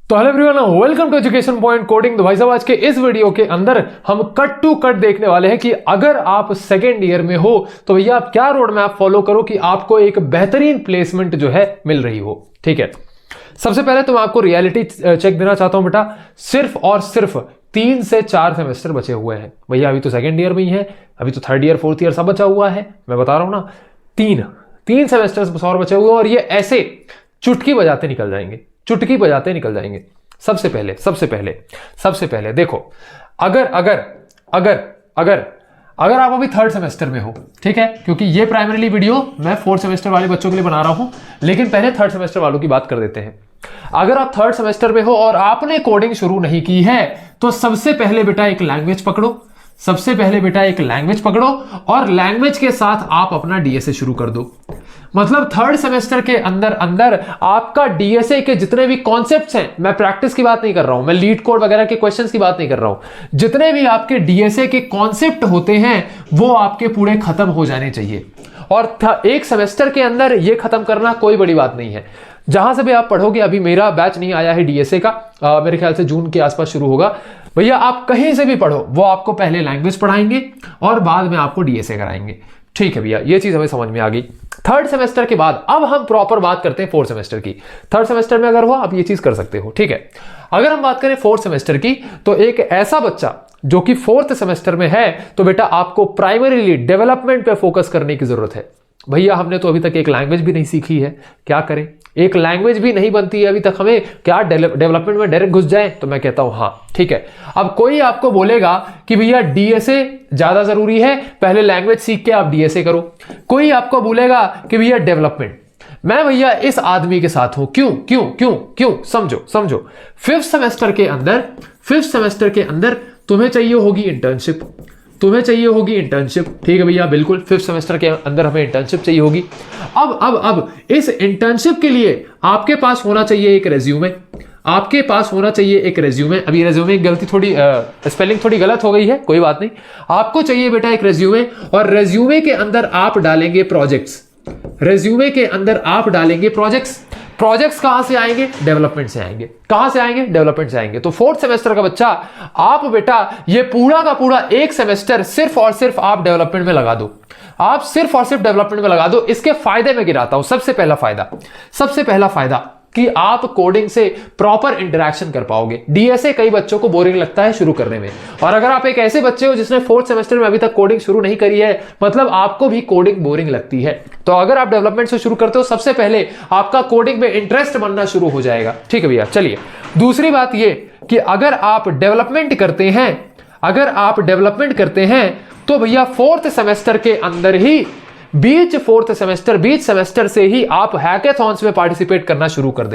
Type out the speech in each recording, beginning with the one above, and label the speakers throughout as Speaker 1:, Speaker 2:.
Speaker 1: तो hello everyone, welcome to Education Point Coding. तो भाई साहब, आज के इस वीडियो के अंदर हम कट टू कट देखने वाले हैं कि अगर आप सेकेंड ईयर में हो तो भैया आप क्या रोड मैप फॉलो करो कि आपको एक बेहतरीन प्लेसमेंट जो है मिल रही हो। ठीक है, सबसे पहले तो मैं आपको रियलिटी चेक देना चाहता हूं बेटा। सिर्फ और सिर्फ 3 से 4 सेमेस्टर बचे हुए हैं भैया। अभी तो सेकेंड ईयर में ही है, अभी तो थर्ड ईयर फोर्थ ईयर सब बचा हुआ है। मैं बता रहा हूं ना, तीन सेमेस्टर्स और बचे हुए हैं और ये ऐसे चुटकी बजाते निकल जाएंगे, चुटकी बजाते निकल जाएंगे। सबसे पहले देखो, अगर आप अभी थर्ड सेमेस्टर में हो, ठीक है, क्योंकि ये प्राइमरीली वीडियो मैं फोर्थ सेमेस्टर वाले बच्चों के लिए बना रहा हूं, लेकिन पहले थर्ड सेमेस्टर वालों की बात कर देते हैं। अगर आप थर्ड सेमेस्टर में हो और आपने कोडिंग शुरू नहीं की है तो सबसे पहले बेटा एक लैंग्वेज पकड़ो और लैंग्वेज के साथ आप अपना डीएसए शुरू कर दो। मतलब थर्ड सेमेस्टर के अंदर आपका डीएसए के जितने भी कॉन्सेप्ट्स हैं, मैं प्रैक्टिस की बात नहीं कर रहा हूं, मैं लीड कोड वगैरह के क्वेश्चंस की बात नहीं कर रहा हूं, जितने भी आपके डीएसए के कॉन्सेप्ट होते हैं वो आपके पूरे खत्म हो जाने चाहिए। और एक सेमेस्टर के अंदर ये खत्म करना कोई बड़ी बात नहीं है। जहां से भी आप पढ़ोगे, अभी मेरा बैच नहीं आया है डीएसए का, मेरे ख्याल से जून के आसपास शुरू होगा। भैया आप कहीं से भी पढ़ो, वो आपको पहले लैंग्वेज पढ़ाएंगे और बाद में आपको डीएसए कराएंगे। ठीक है भैया, ये चीज हमें समझ में आ गई। थर्ड सेमेस्टर के बाद अब हम प्रॉपर बात करते हैं फोर्थ सेमेस्टर की। थर्ड सेमेस्टर में अगर हो आप ये चीज कर सकते हो, ठीक है। अगर हम बात करें फोर्थ सेमेस्टर की, तो एक ऐसा बच्चा जो कि फोर्थ सेमेस्टर में है, तो बेटा आपको प्राइमरीली डेवलपमेंट पे फोकस करने की जरूरत है। भैया हमने तो अभी तक एक लैंग्वेज भी नहीं सीखी है, क्या करें? एक लैंग्वेज भी नहीं बनती है अभी तक, हमें क्या डेवलपमेंट में डायरेक्ट घुस जाए? तो मैं कहता हूं हाँ ठीक है। अब कोई आपको बोलेगा कि भैया डीएसए ज्यादा जरूरी है, पहले लैंग्वेज सीख के आप डीएसए करो। कोई आपको बोलेगा कि भैया डेवलपमेंट। मैं भैया इस आदमी के साथ हूं। क्यों? समझो। फिफ्थ सेमेस्टर के अंदर तुम्हें चाहिए होगी इंटर्नशिप। ठीक है भैया, बिल्कुल फिफ्थ सेमेस्टर के अंदर हमें इंटर्नशिप चाहिए होगी। अब इस इंटर्नशिप के लिए आपके पास होना चाहिए एक रेज्यूमे। अभी रेज्यूमे की गलती थोड़ी स्पेलिंग थोड़ी गलत हो गई है, कोई बात नहीं। आपको चाहिए बेटा एक रेज्यूमे, और रेज्यूमे के अंदर आप डालेंगे प्रोजेक्ट्स। प्रोजेक्ट्स कहां से आएंगे? डेवलपमेंट से आएंगे। तो फोर्थ सेमेस्टर का बच्चा, आप बेटा ये पूरा का पूरा एक सेमेस्टर सिर्फ और सिर्फ आप डेवलपमेंट में लगा दो। इसके फायदे में गिराता हूं। सबसे पहला फायदा कि आप कोडिंग से प्रॉपर इंटरेक्शन कर पाओगे। डीएसए कई बच्चों को बोरिंग लगता है शुरू करने में, और अगर आप एक ऐसे बच्चे हो जिसने फोर्थ सेमेस्टर में अभी तक कोडिंग शुरू नहीं करी है, मतलब आपको भी कोडिंग बोरिंग लगती है, तो अगर आप डेवलपमेंट से शुरू करते हो, सबसे पहले आपका कोडिंग में इंटरेस्ट बनना शुरू हो जाएगा। ठीक है भैया, चलिए दूसरी बात ये कि अगर आप डेवलपमेंट करते हैं तो भैया फोर्थ सेमेस्टर के अंदर ही बीच सेमेस्टर से ही आप हैकेथॉन्स में पार्टिसिपेट करना शुरू कर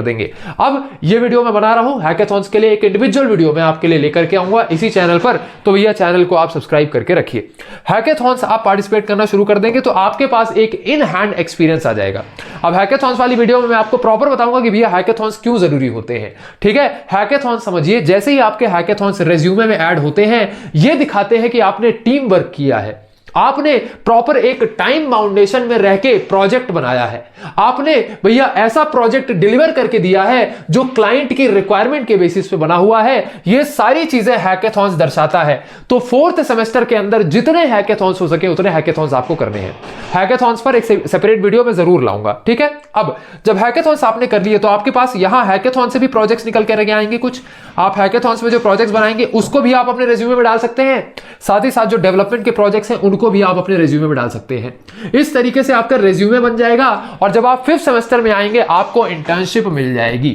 Speaker 1: देंगे। अब ये वीडियो मैं बना रहा हूं हैकेथॉन्स के लिए, एक इंडिविजुअल वीडियो मैं आपके लिए लेकर के आऊंगा इसी चैनल पर, तो भैया चैनल को आप सब्सक्राइब करके रखिए। हैकेथॉन्स आप पार्टिसिपेट करना शुरू कर देंगे तो आपके पास एक इन हैंड एक्सपीरियंस आ जाएगा। अब हैकेथॉन्स वाली वीडियो में मैं आपको प्रॉपर बताऊंगा कि भैया हैकेथॉन्स क्यों जरूरी होते हैं। ठीक है, हैकेथॉन्स समझिए, जैसे ही आपके हैकेथॉन्स रिज्यूमे में ऐड होते हैं, ये दिखाते हैं कि आपने टीम वर्क किया है, आपने प्रॉपर एक टाइम बाउंडेशन में रह के प्रोजेक्ट बनाया है, आपने भैया ऐसा प्रोजेक्ट डिलीवर करके दिया है जो क्लाइंट की रिक्वायरमेंट के बेसिस पे बना हुआ है। ये सारी चीजें हैकेथॉन्स दर्शाता है। तो फोर्थ सेमेस्टर के अंदर जितने हैकेथॉन्स हो सके उतने हैकेथॉन्स आपको करने हैं। हैकेथॉन्स पर एक सेपरेट वीडियो में जरूर लाऊंगा, ठीक है। अब जब हैकेथॉन्स आपने कर लिए तो आपके पास यहां हैकेथॉन से भी प्रोजेक्ट्स निकल के आएंगे कुछ। आप हैकेथॉन्स में जो प्रोजेक्ट्स बनाएंगे उसको भी आप अपने रिज्यूमे में डाल सकते हैं, साथ ही साथ जो डेवलपमेंट के प्रोजेक्ट्स हैं उनको भी आप अपने रिज्यूमे में डाल सकते हैं। इस तरीके से आपका रिज्यूमे बन जाएगा, और जब आप फिफ्थ सेमेस्टर में आएंगे आपको इंटर्नशिप मिल जाएगी।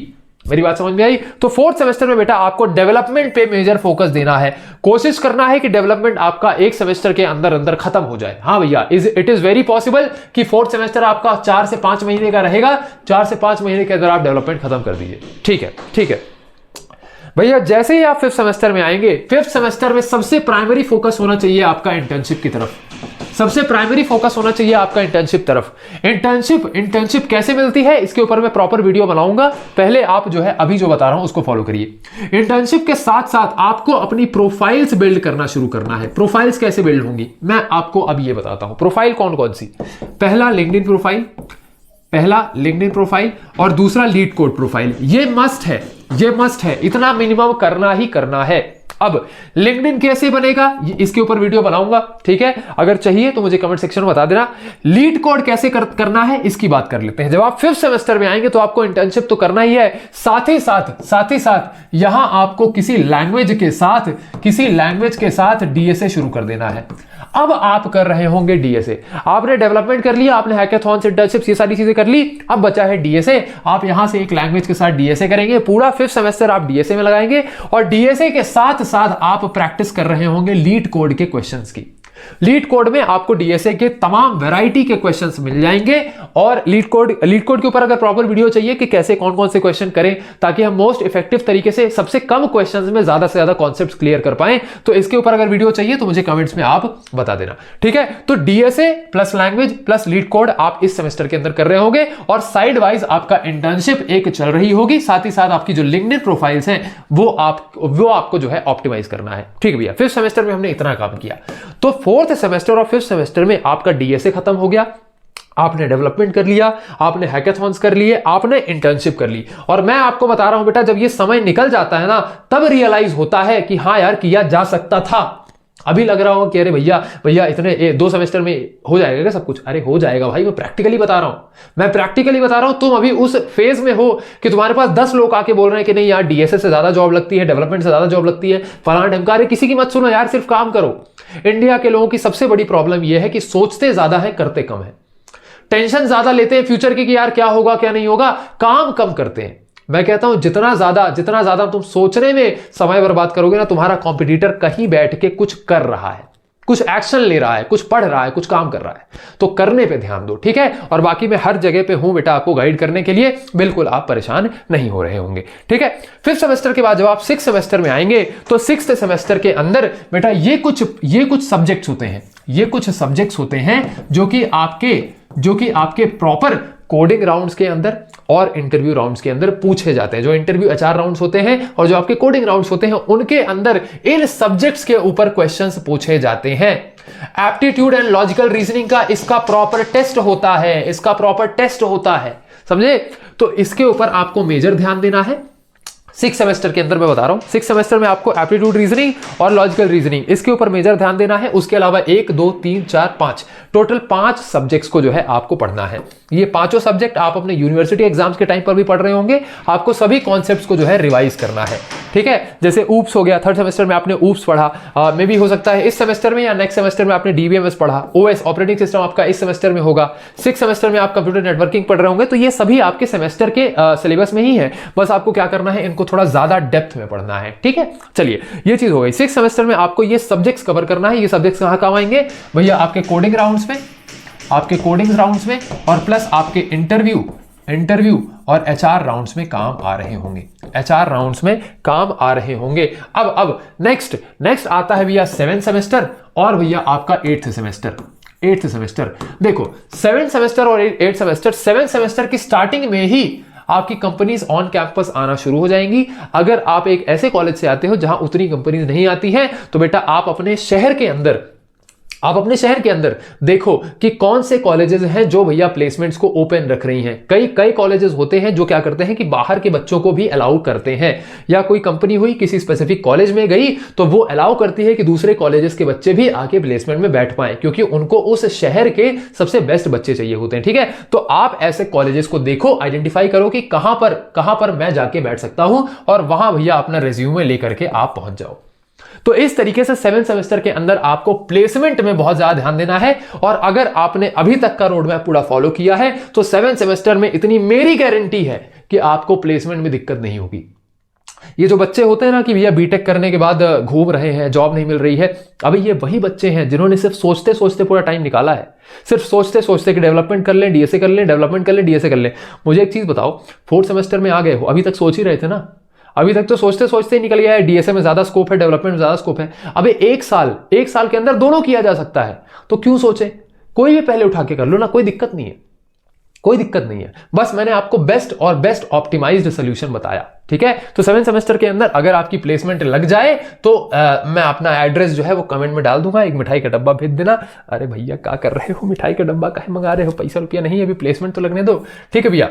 Speaker 1: मेरी बात समझ में आई? तो फोर्थ सेमेस्टर में बेटा आपको डेवलपमेंट पे मेजर फोकस देना है। कोशिश करना है कि डेवलपमेंट आपका एक सेमेस्टर के अंदर खत्म हो जाए। हाँ भैया, इट इज वेरी पॉसिबल कि फोर्थ सेमेस्टर आपका 4 से 5 महीने का रहेगा। 4 से 5 महीने के अंदर आप डेवलपमेंट खत्म कर दीजिए। ठीक है भैया, जैसे ही आप फिफ्थ सेमेस्टर में आएंगे, फिफ्थ सेमेस्टर में सबसे प्राइमरी फोकस होना चाहिए आपका इंटर्नशिप की तरफ। इंटर्नशिप कैसे मिलती है इसके ऊपर मैं प्रॉपर वीडियो बनाऊंगा। पहले आप जो है अभी जो बता रहा हूं उसको फॉलो करिए। इंटर्नशिप के साथ साथ आपको अपनी प्रोफाइल्स बिल्ड करना शुरू करना है। प्रोफाइल्स कैसे बिल्ड होंगी मैं आपको अब ये बताता हूं। प्रोफाइल कौन कौन सी? पहला लिंक्डइन प्रोफाइल, पहला लिंक्डइन प्रोफाइल और दूसरा लीड कोड प्रोफाइल। ये मस्ट है, ये मस्ट है, इतना मिनिमम करना ही करना है। अब लिंक्डइन कैसे बनेगा इसके ऊपर वीडियो बनाऊंगा, ठीक है, अगर चाहिए तो मुझे कमेंट सेक्शन में बता देना। लीड कोड कैसे करना है इसकी बात कर लेते हैं। जब आप 5th सेमेस्टर में आएंगे तो आपको इंटर्नशिप तो करना ही है, साथ ही साथ यहां आपको किसी लैंग्वेज के साथ डीएसए शुरू कर देना है। अब आप कर रहे होंगे डीएसए, आपने डेवलपमेंट कर लिया, आपने हैकाथॉन्स, इंटर्नशिप्स, ये सारी चीजें कर ली, अब बचा है डीएसए। आप यहां से एक लैंग्वेज के साथ डीएसए करेंगे, पूरा 5th सेमेस्टर आप डीएसए में लगाएंगे और डीएसए के साथ साथ आप प्रैक्टिस कर रहे होंगे लीड कोड के क्वेश्चंस की। लीड कोड में आपको डीएसए के तमाम वैरायटी के क्वेश्चंस मिल जाएंगे और लीड कोड के ऊपर अगर प्रॉपर वीडियो चाहिए कि कैसे कौन कौन से क्वेश्चन करें ताकि हम मोस्ट इफेक्टिव तरीके से सबसे कम क्वेश्चंस में ज्यादा से ज्यादा कॉन्सेप्ट्स क्लियर कर पाएं, तो इसके ऊपर अगर वीडियो चाहिए तो मुझे कमेंट्स में आप बता देना, ठीक है। तो DSA plus language plus leet code आप इस सेमेस्टर के अंदर कर रहे होंगे और साइड वाइज आपका इंटर्नशिप एक चल रही होगी, साथ ही साथ आपकी जो लिंक्डइन प्रोफाइल्स हैं वो आपको जो है ऑप्टिमाइज करना है, ठीक है भैया। 5th सेमेस्टर में हमने इतना काम किया, तो 4th सेमेस्टर और 5th सेमेस्टर में आपका डीएसए खत्म हो गया, आपने डेवलपमेंट कर लिया, आपने हैकाथॉन्स कर लिए, आपने इंटर्नशिप कर ली। और मैं आपको बता रहा हूं बेटा, जब ये समय निकल जाता है ना तब रियलाइज होता है कि हाँ यार किया जा सकता था। अभी लग रहा हो कि अरे भैया इतने 2 सेमेस्टर में हो जाएगा क्या सब कुछ? अरे हो जाएगा भाई, मैं प्रैक्टिकली बता रहा हूं। तुम अभी उस फेज में हो कि तुम्हारे पास 10 लोग आके बोल रहे हैं कि नहीं यार डीएसए से ज्यादा जॉब लगती है, डेवलपमेंट से ज्यादा जॉब लगती है, फलाना ढमका। अरे किसी की मत सुनो यार, सिर्फ काम करो। इंडिया के लोगों की सबसे बड़ी प्रॉब्लम यह है कि सोचते ज्यादा है, करते कम है। टेंशन ज्यादा लेते हैं फ्यूचर की कि यार क्या होगा क्या नहीं होगा, काम कम करते हैं। मैं कहता हूं जितना ज्यादा तुम सोचने में समय बर्बाद करोगे ना, तुम्हारा कॉम्पिटिटर कहीं बैठ के कुछ कर रहा है, कुछ एक्शन ले रहा है, कुछ पढ़ रहा है, कुछ काम कर रहा है, तो करने पे ध्यान दो, ठीक है। और बाकी मैं हर जगह पे हूं बेटा आपको गाइड करने के लिए, बिल्कुल आप परेशान नहीं हो रहे होंगे, ठीक है। 5th सेमेस्टर के बाद जब आप 6th सेमेस्टर में आएंगे तो 6th सेमेस्टर के अंदर बेटा ये कुछ सब्जेक्ट्स होते हैं जो कि आपके प्रॉपर कोडिंग राउंड्स के अंदर और इंटरव्यू राउंड्स के अंदर पूछे जाते हैं। जो इंटरव्यू एचआर राउंड्स होते हैं और जो आपके कोडिंग राउंड्स होते हैं उनके अंदर इन सब्जेक्ट्स के ऊपर क्वेश्चंस पूछे जाते हैं। एप्टीट्यूड एंड लॉजिकल रीजनिंग का इसका प्रॉपर टेस्ट होता है, समझे। तो इसके ऊपर आपको मेजर ध्यान देना है। 6th सेमेस्टर के अंदर मैं बता रहा हूं, 6th सेमेस्टर में आपको एप्टीट्यूड रीजनिंग और लॉजिकल रीजनिंग इसके ऊपर मेजर ध्यान देना है। उसके अलावा 1 2 3 4 5 टोटल 5 सब्जेक्ट्स को जो है आपको पढ़ना है। ये पांचों सब्जेक्ट आप अपने यूनिवर्सिटी एग्जाम्स के टाइम पर भी पढ़ रहे होंगे। आपको सभी कॉन्सेप्ट्स को जो है रिवाइज करना है, ठीक है। जैसे ऊप्स हो गया, 3rd सेमेस्टर में आपने ऊप्स पढ़ा, मे भी हो सकता है इस सेमेस्टर में या नेक्स्ट सेमेस्टर में आपने डीबीएमएस पढ़ा। ओएस ऑपरेटिंग सिस्टम आपका इस सेमेस्टर में होगा। 6th सेमेस्टर में आप कंप्यूटर नेटवर्किंग पढ़ रहे होंगे। तो ये सभी आपके सेमेस्टर के सिलेबस में ही है, बस आपको क्या करना है, इनको थोड़ा ज्यादा डेप्थ में पढ़ना है, ठीक है। चलिए ये चीज हो गई। 6th सेमेस्टर में आपको ये सब्जेक्ट्स कवर करना है। ये सब्जेक्ट्स कहां काम आएंगे भैया? आपके कोडिंग राउंड्स में और प्लस आपके इंटरव्यू और एचआर राउंड्स में काम आ रहे होंगे। अब नेक्स्ट आता है भैया 7th सेमेस्टर और भैया आपका 8th सेमेस्टर। देखो 7th सेमेस्टर और 8th सेमेस्टर, 7th सेमेस्टर की स्टार्टिंग में ही आपकी कंपनीज ऑन कैंपस आना शुरू हो जाएंगी। अगर आप एक ऐसे कॉलेज से आते हो जहां उतनी कंपनीज नहीं आती हैं, तो बेटा आप अपने शहर के अंदर देखो कि कौन से कॉलेजेस हैं जो भैया प्लेसमेंट्स को ओपन रख रही हैं। कई कॉलेजेस होते हैं जो क्या करते हैं कि बाहर के बच्चों को भी अलाउ करते हैं, या कोई कंपनी हुई किसी स्पेसिफिक कॉलेज में गई तो वो अलाउ करती है कि दूसरे कॉलेजेस के बच्चे भी आके प्लेसमेंट में बैठ पाए, क्योंकि उनको उस शहर के सबसे बेस्ट बच्चे चाहिए होते हैं, ठीक है। तो आप ऐसे कॉलेजेस को देखो, आइडेंटिफाई करो कि कहां पर मैं जाके बैठ सकता हूं और वहां भैया अपना रिज्यूमे लेकर के आप पहुंच जाओ। तो इस तरीके से 7th सेमेस्टर के अंदर आपको प्लेसमेंट में बहुत ज्यादा ध्यान देना है। और अगर आपने अभी तक का रोड मैप पूरा फॉलो किया है तो 7th सेमेस्टर में इतनी मेरी गारंटी है कि आपको प्लेसमेंट में दिक्कत नहीं होगी। ये जो बच्चे होते हैं ना कि भैया बीटेक करने के बाद घूम रहे हैं, जॉब नहीं मिल रही है, अभी ये वही बच्चे हैं जिन्होंने सिर्फ सोचते सोचते पूरा टाइम निकाला है। सिर्फ सोचते सोचते कि डेवलपमेंट कर लें, डीएसए कर लें, डेवलपमेंट कर लें, डीएसए कर लें। मुझे एक चीज बताओ, 4th सेमेस्टर में आ गए हो, अभी तक सोच ही रहे थे ना, अभी तक तो सोचते सोचते ही निकल गया है। डीएसए में ज्यादा स्कोप है, डेवलपमेंट में ज्यादा स्कोप है। अबे एक साल के अंदर दोनों किया जा सकता है, तो क्यों सोचे? कोई भी पहले उठा के कर लो ना, कोई दिक्कत नहीं है। कोई दिक्कत नहीं है, बस मैंने आपको बेस्ट और बेस्ट ऑप्टिमाइज्ड सोल्यूशन बताया। ठीक है, तो 7 सेमेस्टर के अंदर अगर आपकी प्लेसमेंट लग जाए तो मैं अपना एड्रेस जो है वो कमेंट में डाल दूंगा, एक मिठाई का डब्बा भेज देना। अरे भैया क्या कर रहे हो, मिठाई का डब्बा काहे मंगा रहे हो, पैसा रुपया नहीं, अभी प्लेसमेंट तो लगने दो। ठीक है भैया,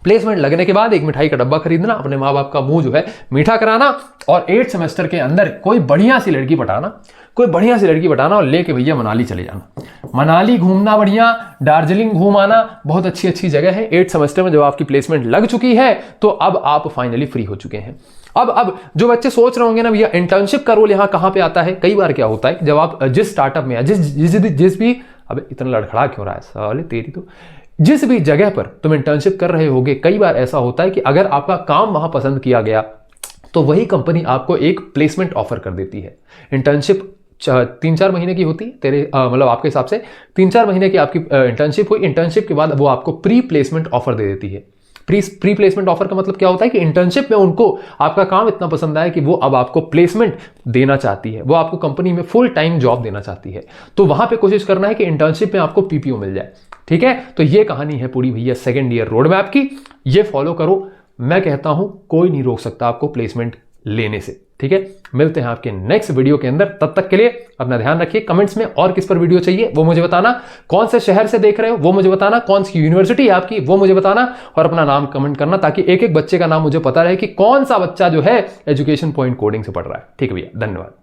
Speaker 1: प्लेसमेंट लगने के बाद एक मिठाई का डब्बा खरीदना, अपने माँ बाप का मुंह जो है मीठा कराना, और 8 सेमेस्टर के अंदर कोई बढ़िया सी लड़की पटाना और लेके भैया मनाली चले जाना, मनाली घूमना, बढ़िया दार्जिलिंग घूम आना, बहुत अच्छी अच्छी जगह है। 8 सेमेस्टर में जब आपकी प्लेसमेंट लग चुकी है तो अब आप फाइनली फ्री हो चुके हैं। अब जो बच्चे सोच रहे होंगे ना भैया इंटर्नशिप का रोल यहाँ कहाँ पे आता है, कई बार क्या होता है जब आप जिस स्टार्टअप में जिस भी, अबे इतना लड़खड़ा क्यों रहा है साले तेरी, तो जिस भी जगह पर तुम इंटर्नशिप कर रहे होगे, कई बार ऐसा होता है कि अगर आपका काम वहां पसंद किया गया तो वही कंपनी आपको एक प्लेसमेंट ऑफर कर देती है। इंटर्नशिप 3-4 महीने की होती है तेरे मतलब आपके हिसाब से 3-4 महीने की आपकी इंटर्नशिप हुई, इंटर्नशिप के बाद वो आपको प्री प्लेसमेंट ऑफर दे देती है। प्री प्लेसमेंट ऑफर का मतलब क्या होता है कि इंटर्नशिप में उनको आपका काम इतना पसंद आया कि वो अब आपको प्लेसमेंट देना चाहती है, वो आपको कंपनी में फुल टाइम जॉब देना चाहती है। तो वहां पे कोशिश करना है कि इंटर्नशिप में आपको पीपीओ मिल जाए। ठीक है, तो ये कहानी है पूरी भैया सेकेंड ईयर रोड मैप की, ये फॉलो करो। मैं कहता हूं कोई नहीं रोक सकता आपको प्लेसमेंट लेने से। ठीक है, मिलते हैं आपके नेक्स्ट वीडियो के अंदर, तब तक के लिए अपना ध्यान रखिए। कमेंट्स में और किस पर वीडियो चाहिए वो मुझे बताना, कौन से शहर से देख रहे हो वो मुझे बताना, कौन सी यूनिवर्सिटी है आपकी वो मुझे बताना, और अपना नाम कमेंट करना ताकि एक एक बच्चे का नाम मुझे पता रहे कि कौन सा बच्चा जो है एजुकेशन पॉइंट कोडिंग से पढ़ रहा है। ठीक है भैया, धन्यवाद।